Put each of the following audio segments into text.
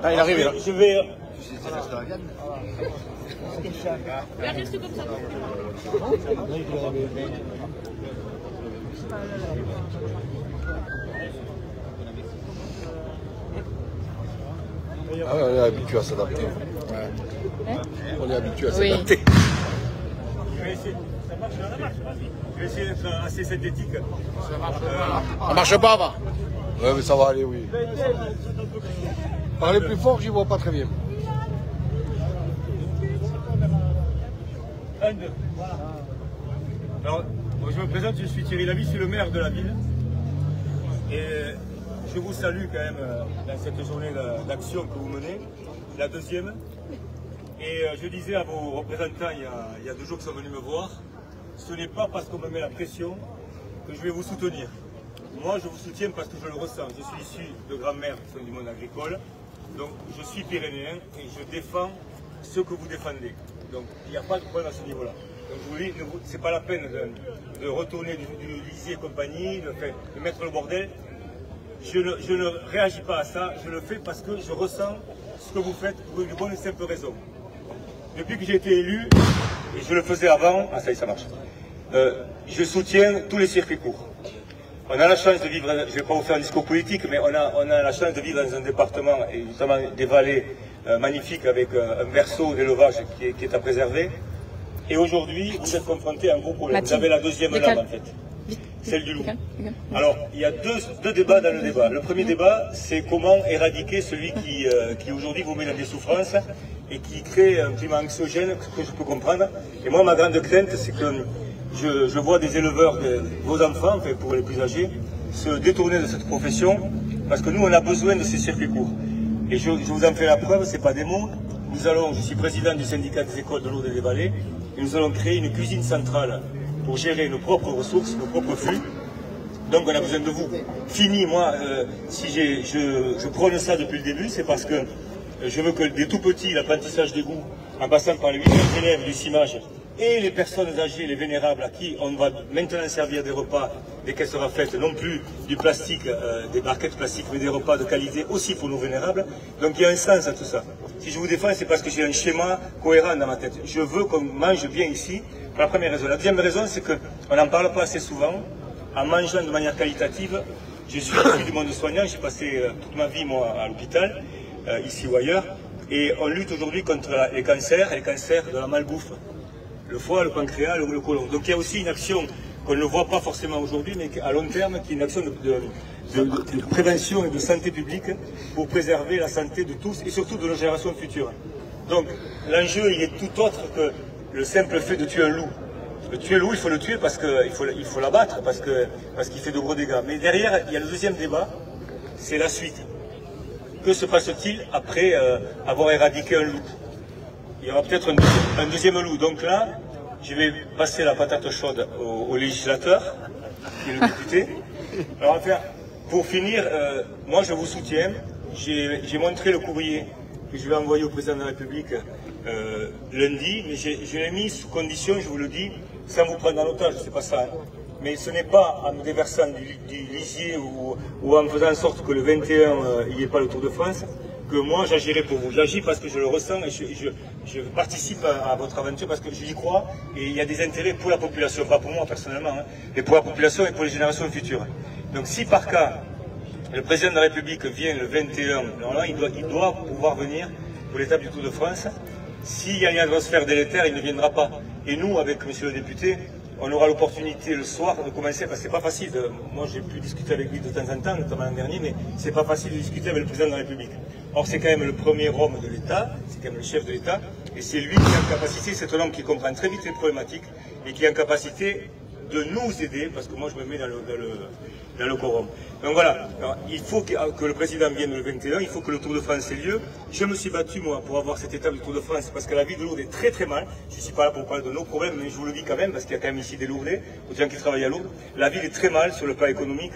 Ah, il arrive là. Je vais... Reste comme ça. Ah ouais, on est habitué à s'adapter. Ouais. On est habitué à s'adapter. Oui. Je vais essayer d'être assez synthétique. Ça marche pas, va. Ouais, mais ça va aller, oui. Parlez plus fort, j'y vois pas très bien. Un, deux. Alors, je me présente, je suis Thierry Lavie, je suis le maire de la ville. Et je vous salue quand même dans cette journée d'action que vous menez, la deuxième. Et je disais à vos représentants il y a 2 jours qui sont venus me voir, ce n'est pas parce qu'on me met la pression que je vais vous soutenir. Moi, je vous soutiens parce que je le ressens. Je suis issu de grands-mères qui sont du monde agricole. Donc, je suis pyrénéen et je défends ce que vous défendez. Donc, il n'y a pas de problème à ce niveau-là. Donc, je vous dis, ce n'est pas la peine de retourner du lycée et compagnie, de mettre le bordel. Je ne réagis pas à ça, je le fais parce que je ressens ce que vous faites pour une bonne et simple raison. Depuis que j'ai été élu, et je le faisais avant, ah ça y est, ça marche, je soutiens tous les circuits courts. On a la chance de vivre, je ne vais pas vous faire un discours politique, mais on a la chance de vivre dans un département, et notamment des vallées magnifiques avec un berceau d'élevage qui est à préserver. Et aujourd'hui, vous êtes confronté à un gros problème. Vous avez la deuxième lame en fait, celle du loup. Alors, il y a deux débats dans le débat. Le premier débat, c'est comment éradiquer celui qui aujourd'hui vous met dans des souffrances et qui crée un climat anxiogène que je peux comprendre. Et moi, ma grande crainte, c'est que je vois des éleveurs, vos enfants, enfin, pour les plus âgés, se détourner de cette profession parce que nous, on a besoin de ces circuits courts. Et je vous en fais la preuve, ce n'est pas des mots. Je suis président du syndicat des écoles de l'Aude et des Vallées, et nous allons créer une cuisine centrale pour gérer nos propres ressources, nos propres flux. Donc on a besoin de vous. Fini, moi, si je prône ça depuis le début, c'est parce que je veux que des tout petits, l'apprentissage des goûts, en passant par les 8 élèves du CIMAGE, et les personnes âgées, les vénérables, à qui on va maintenant servir des repas, des caisses raflettes, non plus du plastique, des barquettes plastiques, mais des repas de qualité aussi pour nos vénérables. Donc il y a un sens à tout ça. Si je vous défends, c'est parce que j'ai un schéma cohérent dans ma tête. Je veux qu'on mange bien ici, pour la première raison. La deuxième raison, c'est qu'on n'en parle pas assez souvent. En mangeant de manière qualitative, je suis issu du monde soignant, j'ai passé toute ma vie moi, à l'hôpital, ici ou ailleurs, et on lutte aujourd'hui contre les cancers de la malbouffe. Le foie, le pancréas, le côlon. Donc il y a aussi une action qu'on ne voit pas forcément aujourd'hui, mais à long terme, qui est une action de prévention et de santé publique pour préserver la santé de tous et surtout de nos générations futures. Donc l'enjeu, il est tout autre que le simple fait de tuer un loup. Le tuer le loup, il faut le tuer parce qu'il faut l'abattre, parce qu'il fait de gros dégâts. Mais derrière, il y a le deuxième débat, c'est la suite. Que se passe-t-il après avoir éradiqué un loup? Il y aura peut-être un deuxième loup. Donc là, je vais passer la patate chaude au législateur, qui est le député. Alors enfin, pour finir, moi je vous soutiens. J'ai montré le courrier que je vais envoyer au président de la République lundi, mais je l'ai mis sous condition, je vous le dis, sans vous prendre en otage, c'est pas ça. Hein. Mais ce n'est pas en me déversant du lisier ou en faisant en sorte que le 21, il n'y ait pas le Tour de France, que moi j'agirai pour vous. J'agis parce que je le ressens et je participe à votre aventure parce que j'y crois et il y a des intérêts pour la population, pas pour moi personnellement, hein, mais pour la population et pour les générations futures. Donc si par cas, le président de la République vient le 21, normalement il doit pouvoir venir pour l'étape du Tour de France. S'il y a une atmosphère délétère, il ne viendra pas. Et nous, avec monsieur le député, on aura l'opportunité le soir de commencer, parce que c'est pas facile. Moi, j'ai pu discuter avec lui de temps en temps, notamment l'an dernier, mais c'est pas facile de discuter avec le président de la République. Or, c'est quand même le premier homme de l'État, c'est quand même le chef de l'État, et c'est lui qui est en capacité, c'est un homme qui comprend très vite les problématiques, et qui est en capacité de nous aider, parce que moi, je me mets dans le quorum. Donc voilà, alors, il faut que le président vienne le 21, il faut que le Tour de France ait lieu. Je me suis battu, moi, pour avoir cette étape du Tour de France, parce que la vie de Lourdes est très très mal. Je ne suis pas là pour parler de nos problèmes, mais je vous le dis quand même, parce qu'il y a quand même ici des Lourdais, des gens qui travaillent à Lourdes. La ville est très mal sur le plan économique.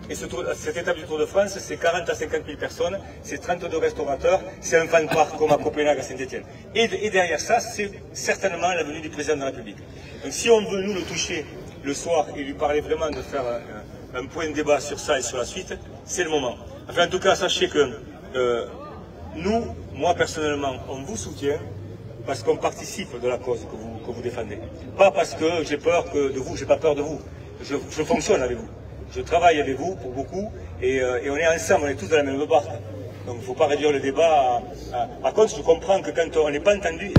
Et cette étape du Tour de France, c'est 40 à 50 000 personnes, c'est 32 restaurateurs, c'est un fan park comme à Copenhague, à Saint-Etienne. Et derrière ça, c'est certainement la venue du président de la République. Donc si on veut nous le toucher le soir et lui parler vraiment de faire un point de débat sur ça et sur la suite, c'est le moment. Enfin, en tout cas, sachez que nous, moi personnellement, on vous soutient parce qu'on participe de la cause que vous défendez. Pas parce que j'ai peur de vous, j'ai pas peur de vous. Je fonctionne avec vous. Je travaille avec vous pour beaucoup et on est ensemble, on est tous dans la même barque. Donc il ne faut pas réduire le débat Par contre, je comprends que quand on n'est pas entendu,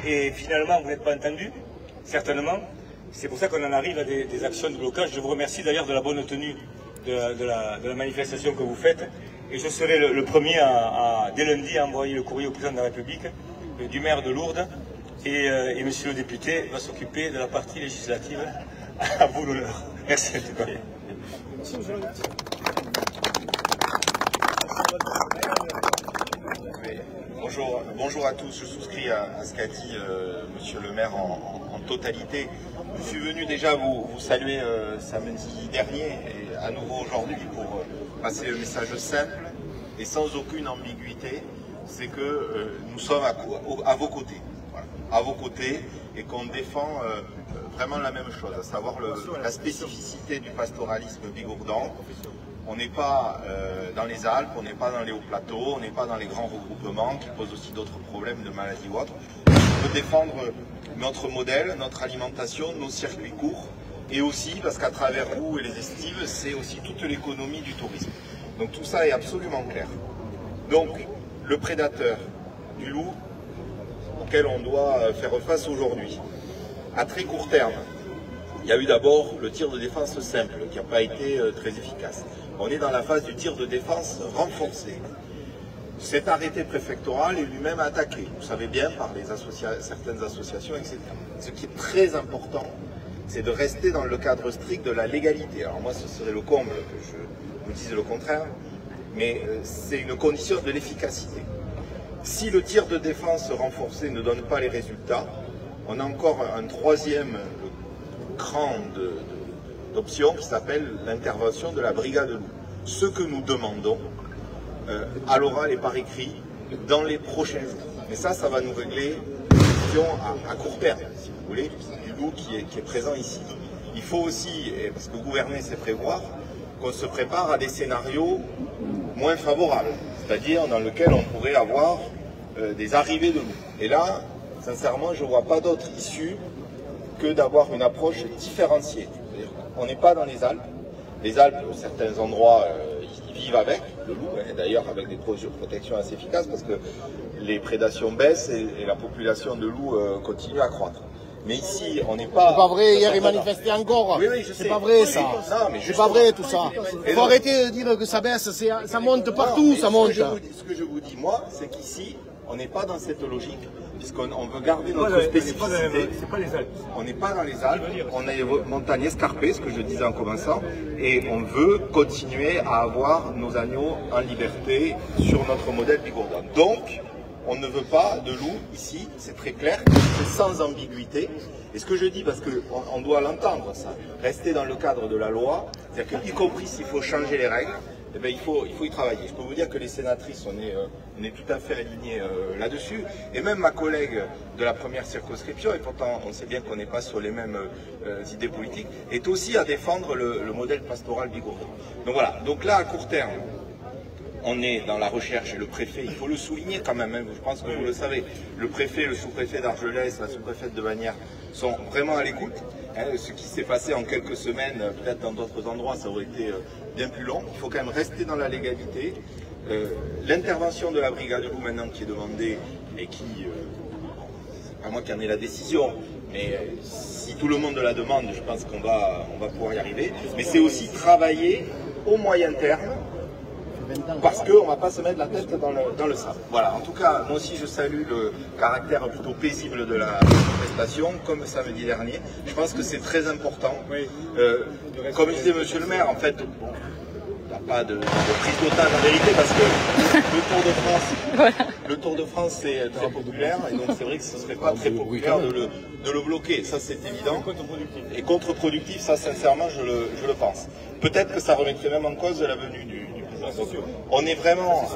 et finalement vous n'êtes pas entendu, certainement, c'est pour ça qu'on en arrive à des actions de blocage. Je vous remercie d'ailleurs de la bonne tenue de la manifestation que vous faites. Et je serai le premier dès lundi à envoyer le courrier au président de la République, du maire de Lourdes, et monsieur le député va s'occuper de la partie législative. À vous l'honneur. Merci. Bonjour à tous, je souscris à ce qu'a dit monsieur le maire en totalité. Je suis venu déjà vous saluer samedi dernier et à nouveau aujourd'hui pour passer le message simple et sans aucune ambiguïté, c'est que nous sommes à vos côtés, voilà, à vos côtés, et qu'on défend vraiment la même chose, à savoir la spécificité du pastoralisme bigourdan. On n'est pas dans les Alpes, on n'est pas dans les hauts plateaux, on n'est pas dans les grands regroupements qui posent aussi d'autres problèmes de maladies ou autres. On veut défendre notre modèle, notre alimentation, nos circuits courts, et aussi, parce qu'à travers vous et les estives, c'est aussi toute l'économie du tourisme. Donc tout ça est absolument clair. Donc le prédateur du loup auquel on doit faire face aujourd'hui, à très court terme, il y a eu d'abord le tir de défense simple qui n'a pas été très efficace. On est dans la phase du tir de défense renforcé. Cet arrêté préfectoral est lui-même attaqué, vous savez bien, par certaines associations, etc. Ce qui est très important, c'est de rester dans le cadre strict de la légalité. Alors moi, ce serait le comble que je vous dise le contraire, mais c'est une condition de l'efficacité. Si le tir de défense renforcé ne donne pas les résultats, on a encore un troisième cran d'options qui s'appelle l'intervention de la brigade loup. Ce que nous demandons à l'oral et par écrit dans les prochains jours. Mais ça va nous régler une question à court terme, si vous voulez, du loup qui est présent ici. Il faut aussi, parce que gouverner c'est prévoir, qu'on se prépare à des scénarios moins favorables, c'est-à-dire dans lesquels on pourrait avoir des arrivées de loups. Et là, sincèrement, je ne vois pas d'autre issue que d'avoir une approche différenciée. On n'est pas dans les Alpes. Les Alpes, certains endroits, ils vivent avec le loup, et d'ailleurs avec des protections assez efficaces parce que les prédations baissent et la population de loups continue à croître. Mais ici, on n'est pas... C'est pas vrai, hier il manifestait encore. Oui, je sais. C'est pas vrai ça. C'est pas vrai tout ça. Il faut arrêter de dire que ça baisse, ça monte partout, ça monte. Ce que je vous dis, moi, c'est qu'ici, on n'est pas dans cette logique, puisqu'on veut garder notre spécificité. C'est pas les Alpes. On n'est pas dans les Alpes, on est montagne escarpée, ce que je disais en commençant, et on veut continuer à avoir nos agneaux en liberté sur notre modèle bigourdan. Donc, on ne veut pas de loup ici, c'est très clair, c'est sans ambiguïté. Et ce que je dis, parce qu'on doit l'entendre, ça, rester dans le cadre de la loi, c'est-à-dire qu'y compris s'il faut changer les règles, eh bien, il faut y travailler. Je peux vous dire que les sénatrices, on est tout à fait alignés là-dessus. Et même ma collègue de la première circonscription, et pourtant on sait bien qu'on n'est pas sur les mêmes idées politiques, est aussi à défendre le modèle pastoral bigourdan. Donc voilà, donc là à court terme, on est dans la recherche, et le préfet, il faut le souligner quand même, hein, je pense que vous le savez, le préfet, le sous-préfet d'Argelès, la sous-préfète de Bagnères sont vraiment à l'écoute. Hein, ce qui s'est passé en quelques semaines, peut-être dans d'autres endroits, ça aurait été bien plus long. Il faut quand même rester dans la légalité. L'intervention de la brigade loup maintenant qui est demandée, et qui, c'est pas moi qui en ai la décision, mais si tout le monde la demande, je pense qu'on va pouvoir y arriver. Mais c'est aussi travailler au moyen terme, parce qu'on ne va pas se mettre la tête dans le sable. Voilà, en tout cas, moi aussi je salue le caractère plutôt paisible de la manifestation, comme samedi dernier. Je pense que c'est très important. Oui. Comme disait monsieur le maire, en fait, bon, il n'y a pas de prise d'otage en vérité, parce que le Tour de France, c'est très populaire, et donc c'est vrai que ce ne serait pas très populaire de le bloquer, ça c'est évident. Et contre-productif, ça sincèrement, je le pense. Peut-être que ça remettrait même en cause la venue du on est vraiment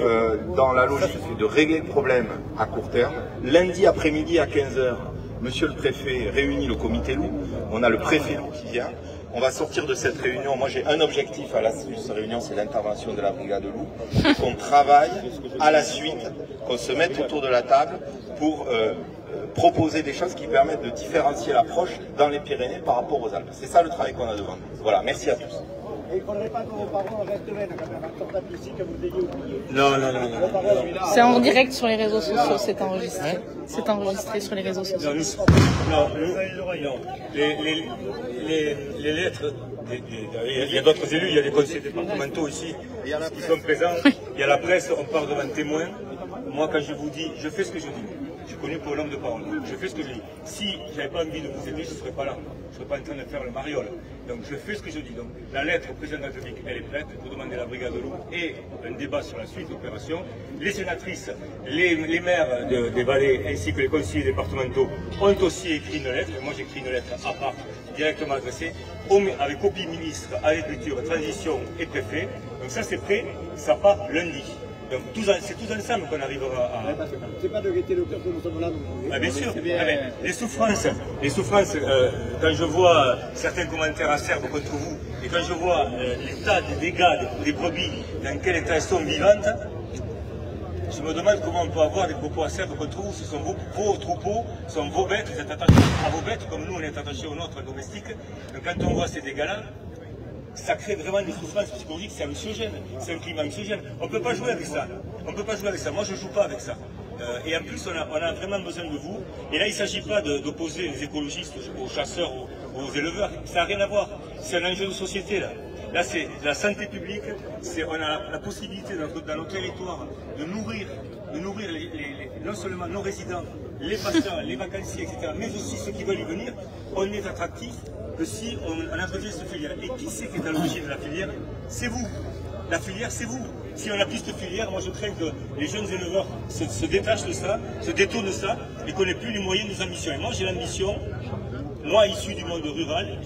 dans la logique de régler le problème à court terme. Lundi après-midi à 15 h, monsieur le préfet réunit le comité loup. On a le préfet loup qui vient. On va sortir de cette réunion. Moi, j'ai un objectif à la suite de cette réunion, c'est l'intervention de la brigade loup. Qu'on travaille à la suite, qu'on se mette autour de la table pour proposer des choses qui permettent de différencier l'approche dans les Pyrénées par rapport aux Alpes. C'est ça le travail qu'on a devant nous. Voilà, merci à tous. Et il ne faudrait pas que vos parents restent là, quand même, en sortant d'ici, que vous ayez oublié. Non. C'est en direct sur les réseaux sociaux, c'est enregistré. C'est enregistré sur les réseaux sociaux. Non. Les lettres, il y a d'autres élus, il y a des conseillers départementaux ici qui sont présents, il y a la presse, on parle devant témoins. Moi, quand je vous dis, je fais ce que je dis. Je suis connu pour l'homme de parole. Je fais ce que je dis. Si je n'avais pas envie de vous aider, je ne serais pas là. Je ne serais pas en train de faire le mariole. Donc je fais ce que je dis. Donc la lettre au président de la République, elle est prête pour demander à la brigade de loup et un débat sur la suite de l'opération. Les sénatrices, les maires des vallées ainsi que les conseillers départementaux ont aussi écrit une lettre. Moi j'écris une lettre à part directement adressée avec copie ministre, agriculture, transition et préfet. Donc ça c'est prêt, ça part lundi. Donc c'est tous ensemble qu'on arrivera à... C'est pas de gaieté le cœur que nous sommes là. Bien sûr, les souffrances, quand je vois certains commentaires acerbes contre vous, et quand je vois l'état des dégâts des brebis, dans quel état elles sont vivantes, je me demande comment on peut avoir des propos acerbes contre vous. Ce sont vos troupeaux, ce sont vos bêtes, vous êtes attachés à vos bêtes, comme nous on est attachés aux nôtres domestiques. Donc quand on voit ces dégâts-là, ça crée vraiment des souffrances psychologiques, c'est anxiogène, c'est un climat anxiogène. On ne peut pas jouer avec ça. On ne peut pas jouer avec ça. Moi, je ne joue pas avec ça. Et en plus, on a vraiment besoin de vous. Et là, il ne s'agit pas d'opposer les écologistes aux chasseurs, aux éleveurs. Ça n'a rien à voir. C'est un enjeu de société, là. Là, c'est la santé publique. On a la possibilité, dans nos territoires, de nourrir non seulement nos résidents, les passeurs, les vacanciers, etc., mais aussi ceux qui veulent y venir. On est attractif que si on entretient cette filière. Et qui c'est qui est à l'origine de la filière? C'est vous. La filière, c'est vous. Si on n'a plus cette filière, moi je crains que les jeunes éleveurs se détachent de ça, se détournent de ça, et qu'on n'ait plus les moyens de nos ambitions. Et moi j'ai l'ambition, moi issu du monde rural,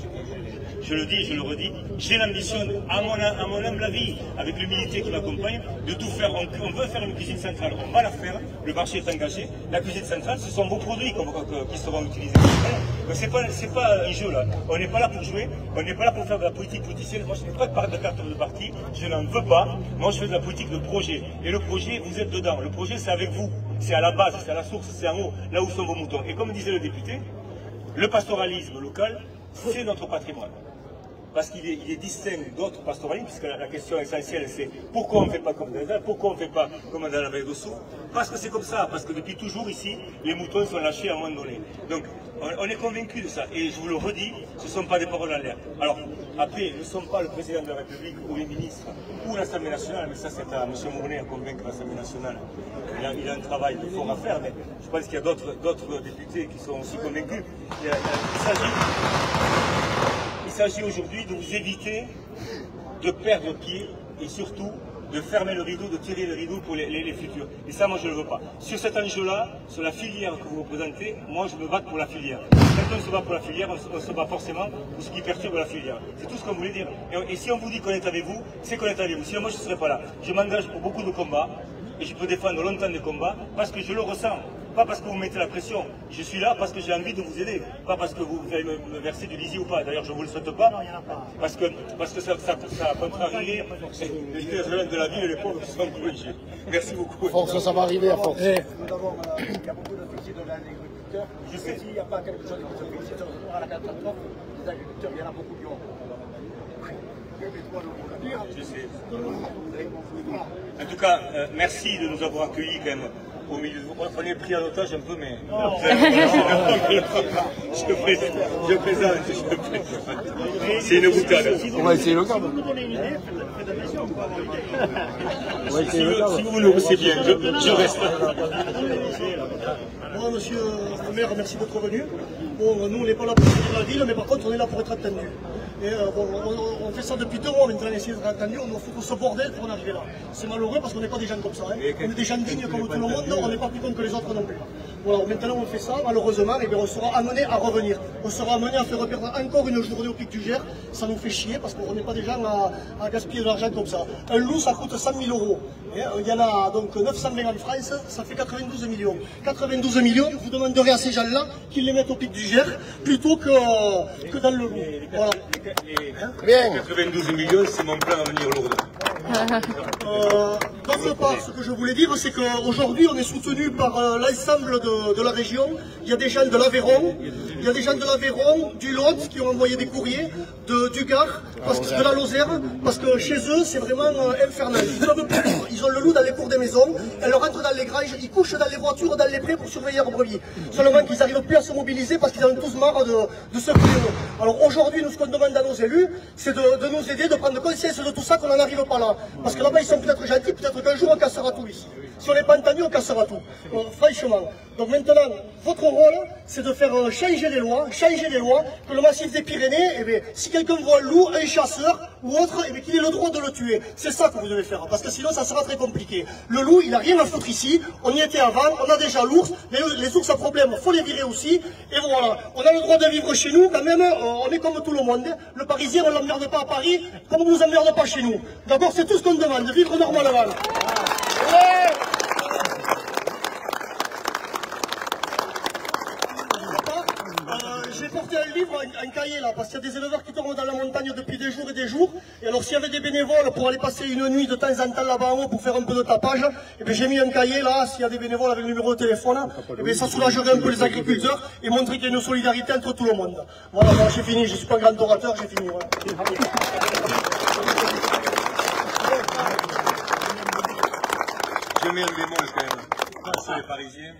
je le dis et je le redis, j'ai l'ambition, à mon humble avis, avec l'humilité qui m'accompagne, de tout faire. On veut faire une cuisine centrale, on va la faire, le marché est engagé. La cuisine centrale, ce sont vos produits qui seront utilisés. Donc c'est pas un jeu là, on n'est pas là pour jouer, on n'est pas là pour faire de la politique politicienne. Moi je ne fais pas de carte de parti, je n'en veux pas. Moi je fais de la politique de projet. Et le projet, vous êtes dedans. Le projet c'est avec vous, c'est à la base, c'est à la source, c'est en haut, là où sont vos moutons. Et comme disait le député, le pastoralisme local, c'est notre patrimoine. Parce qu'il est distinct d'autres pastoralismes, puisque la question essentielle c'est pourquoi on ne fait pas comme dans les Alpes, pourquoi on ne fait pas comme dans la vallée d'Ossau. Parce que c'est comme ça, parce que depuis toujours ici, les moutons sont lâchés à un moment donné. Donc on est convaincus de ça, et je vous le redis, ce ne sont pas des paroles en l'air. Alors après, nous ne sommes pas le président de la République ou les ministres ou l'Assemblée nationale, mais ça c'est à M. Mournet à convaincre l'Assemblée nationale. Il a un travail fort à faire, mais je pense qu'il y a d'autres députés qui sont aussi convaincus. Il s'agit aujourd'hui de vous éviter de perdre pied et surtout de fermer le rideau, de tirer le rideau pour les futurs. Et ça, moi, je ne le veux pas. Sur cet enjeu-là, sur la filière que vous représentez, moi, je me bats pour la filière. Quand on se bat pour la filière, on se bat forcément pour ce qui perturbe la filière. C'est tout ce qu'on voulait dire. Et si on vous dit qu'on est avec vous, c'est qu'on est avec vous. Sinon, moi, je ne serai pas là. Je m'engage pour beaucoup de combats et je peux défendre longtemps des combats parce que je le ressens. Pas parce que vous mettez la pression. Je suis là parce que j'ai envie de vous aider. Pas parce que vous allez me verser du lisier ou pas. D'ailleurs, je ne vous le souhaite pas. Non, il n'y en a pas. Parce que ça contrarierait les jeunes de la ville et les pauvres qui sont corrigés. Merci beaucoup. Force, ça va arriver à force. Nous avons, il y a beaucoup de suicides dans les agriculteurs. Je sais s'il n'y a pas quelque chose qui se félicite à la catastrophe, les agriculteurs, il y en a beaucoup qui ont. Je sais. En tout cas, merci de nous avoir accueillis quand même. Au milieu, on est pris en otage un peu, mais je présente. C'est une boutade. On va essayer le cadre. Si vous le poussez bien, je reste. Moi, monsieur le maire, merci d'être venu. Bon, nous, on n'est pas là pour servir la ville, mais par contre, on est là pour être attendu. Et bon, on fait ça depuis 2 mois maintenant, essayer d'être attendu. On faut se bordel pour en arriver là. C'est malheureux parce qu'on n'est pas des gens comme ça. Hein. On est des gens dignes comme tout le monde. monde, on n'est pas plus con que les autres non plus. Voilà, maintenant on fait ça, malheureusement, et bien on sera amené à revenir. On sera amené à faire perdre encore une journée au Pic du Gers. Ça nous fait chier parce qu'on n'est pas des gens à gaspiller de l'argent comme ça. Un loup, ça coûte 100 000 €. Et il y en a donc 920 en France, ça fait 92 millions. 92 millions, vous demanderez à ces gens-là qu'ils les mettent au Pic du Gers plutôt que dans le loup. Voilà. Les 92 millions, c'est mon plan à venir lourd. D'autre part, ce que je voulais dire, c'est qu'aujourd'hui, on est soutenu par l'ensemble de la région. Il y a des gens de l'Aveyron, il y a des gens de l'Aveyron, du Lot, qui ont envoyé des courriers, du Gard, de la Lozère, parce que chez eux, c'est vraiment infernal. Ils ont le loup dans les cours des maisons, elles rentrent dans les granges, ils couchent dans les voitures, dans les prés pour surveiller leurs brebis. Seulement qu'ils n'arrivent plus à se mobiliser parce qu'ils en ont tous marre de ce fléau. Alors aujourd'hui, nous, ce qu'on demande à nos élus, c'est de nous aider, de prendre conscience de tout ça, qu'on n'en arrive pas là. Parce que là-bas, ils sont peut-être gentils, peut-être qu'un jour, on cassera tout ici. Si on n'est pas entendu, on cassera tout. Franchement. Donc maintenant, votre rôle, c'est de faire changer les lois, que le massif des Pyrénées, eh bien, si quelqu'un voit un loup, un chasseur ou autre, eh bien, qu'il ait le droit de le tuer. C'est ça que vous devez faire, parce que sinon, ça sera très compliqué. Le loup, il n'a rien à foutre ici, on y était avant, on a déjà l'ours, les ours à problème, il faut les virer aussi, et voilà. On a le droit de vivre chez nous, quand même, on est comme tout le monde. Le Parisien, on ne l'emmerde pas à Paris, comme on ne nous emmerde pas chez nous. D'abord, c'est tout ce qu'on demande, de vivre normalement. J'ai porté un livre, un cahier là, parce qu'il y a des éleveurs qui tournent dans la montagne depuis des jours et des jours. Et alors s'il y avait des bénévoles pour aller passer une nuit de temps en temps là-bas en haut pour faire un peu de tapage, et bien j'ai mis un cahier là, s'il y a des bénévoles avec le numéro de téléphone, et bien ça soulagerait un peu les agriculteurs et montrer qu'il y a une solidarité entre tout le monde. Voilà, voilà, j'ai fini, je ne suis pas un grand orateur, j'ai fini. Voilà. Je mets un bémol quand même. Sur les Parisiens,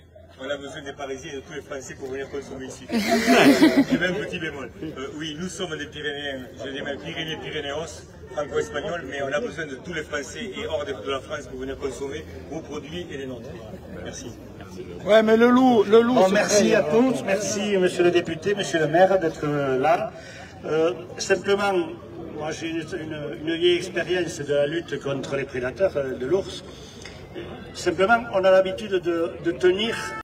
on a besoin des Parisiens et de tous les Français pour venir consommer ici. J'ai même un petit bémol. Oui, nous sommes des Pyrénéens, je dis même Pyrénéos, franco-espagnols, mais on a besoin de tous les Français et hors de la France pour venir consommer vos produits et les nôtres. Merci. Ouais, mais le loup. Bon, merci à tous, merci monsieur le député, monsieur le maire d'être là. Simplement, moi j'ai une vieille expérience de la lutte contre les prédateurs de l'ours. Simplement, on a l'habitude de tenir